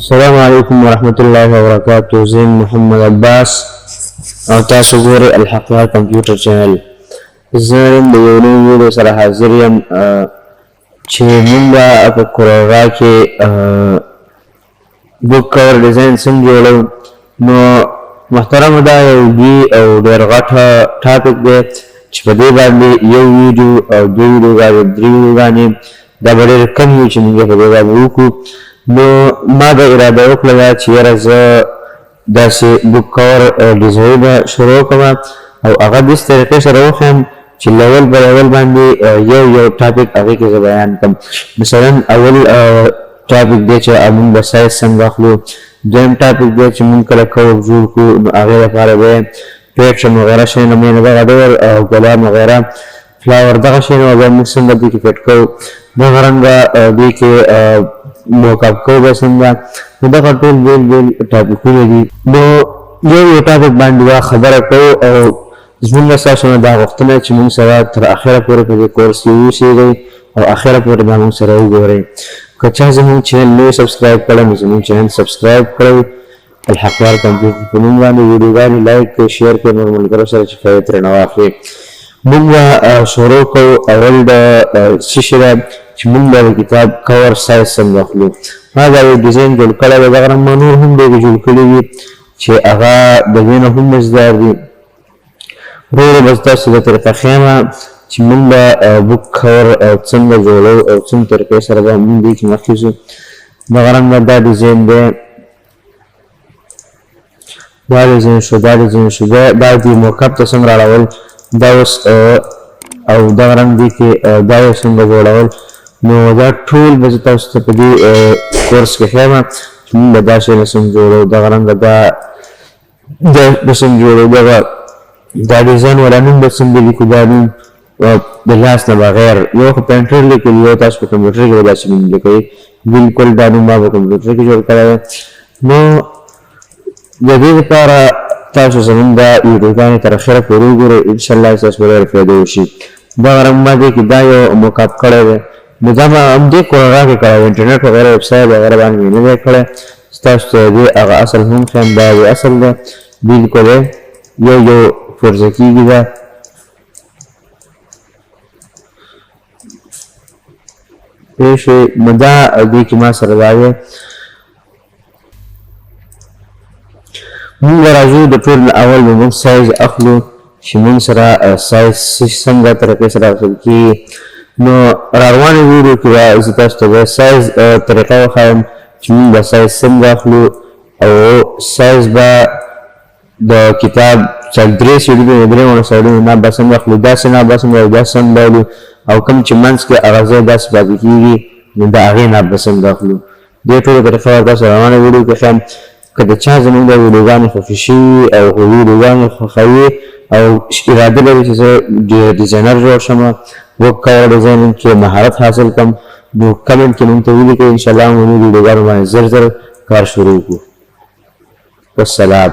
السلام علیکم ورحمۃ اللہ وبرکاتہ. زه محمد عباس او تاسو ګورئ الحقیقه کمپیوټر چینل. زه نن د یو نوي ویډیو سره حاضر یم چې موږ به په کورورا کې بک کور ډیزاین څنګه جوړو. نو محترمو دا یو اوږدي او ډېر غټ ټاپک دی چې په دې باندې یو ویډیو او دوه ویډیوګانې درې ویډیوګانې دا به ډېر کم وي چې موږ په دې باندې وکړو. نو ما دا اراده وکړله چې یاره زه داسې بک کور ډیزاینونه شروع کړم او هغه داسې طریقې سره وښیم چې لیول په لیول باندې یو ټاپک هغې کې زه بیان کړم. مثلا اول ټاپک دی چې موږ به سایز څنګه اخلو. دویم ټاپک دی چې موږ کله کور جوړ کړو نو هغې لپاره به پیټرن وغیره شیونه مینه دغه ډول ګلان وغیره فلاور دغه شیونه به موږ څنګه دې کې فټ کوو. دغه رنګه دې کې موکاپ کوو به څنګه. نو دغه ټول بیل بیل ټاپکونه دي. نو یو ټاپک باندې دا خبره کوو او زموږ ستاسو نه دا غوښتنه چې موږ سره تر اخره پورې په دې کورس کې واوسېږئ او اخره پورې دا موږ سره وګورئ. که چا زموږ چینل نوی سبسکرایب کړی نو زموږ چینل سبسکرایب کړئ. الحقیقه کمپیوټر په نوم باندې ویډیوګانې لایک کړئ، شیر کړئ نور ملګرو سره چې فایده ترې نه واخلي. موږ به شروع کوو اول د څه شي ده چې موږ به د کتاب کور سایز څنګه اخلو. ما دا یو ډیزاین جوړ کړی دی، دغه رنګ ما نور هم ډېرې جوړ کړي دي چې هغه د دې نه هم مزدار دي. ورو ورو به تاسو ته طریقه ښیم چې موږ به بک کور څنګه جوړو او څنګه طریقې سره به موږ دې کې مخکې ځو. دغه رنګه دا ډیزاین دی، دا ډیزاین شو، دا ډیزاین شو، دا دې موکپ ته څنګه راړول، دا اوس او دغه رنګ دې کې دا یو څنګه جوړول. نو دا ټول به زه تاسو ته په دې کورس کې ښیم چې موږ به دا شیونه څنګه جوړو. دغه رنګه دا به څنګه جوړو، دا ډیزاین والا نوم به څنګه لیکو، دا نوم د لاس نه بغیر. یو خو پینټر لیکلي، یو تاسو په کمپیوټر کې به داسې نوم لیکئ. بلکل دا نوم ما په کمپیوټر کې جوړ کړی دی. نو د دې لپاره تاسو زموږ دا ویډیوګانې تر اخره پورې وګورئ، انشاءالله ستاسو به ډېره فایده وشي. دغه رنګ ما دې کې دا یو موکاپ کړی دی. نو دا ما همدې کورورا کې کړی، انټرنیټ وغیره ویبسایټ وغیره باندې مې نه دی کړی. ستاسو ته دې هغه اصل هم ښیم، دا یې اصل دی بلکل یو فرضه کېږي دا. پوه شوئ. نو دا دې کې ما سره دا دی. موږ به راځو د ټول نه اول به موږ سایز اخلو چې موږ سره سایز څنګه طریقې سره اخیستل کېږي. نو راروانې ویډیو کې به زه تاسو ته به سایز طریقه وښایم چې موږ به سایز څنګه اخلو او سایز به د کتاب درې سایډونه درې ونه سایډونه ناب به څنګه اخلو، داسې ناب به څنګه داسې سمبالو او کوم چې منځ کې هغه ځای داسې پاتې کېږي نو د هغې ناب به څنګه اخلو. دې ټولې طریقه به تاسو روانه ویډیو کې ښیم. که د چا زموږ د ویډیوګانې خوښې شوي او ویډیوګانې خوښوي او اراده لري چې زه ډیزاینر جوړ شم، بک کور ډیزاینینګ کې مهارت حاصل کړم، نو کمنټ کې موږ ته ولیکئ. انشاءالله موږ ویډیوګانو باندې زر کار شروع کړو. والسلام.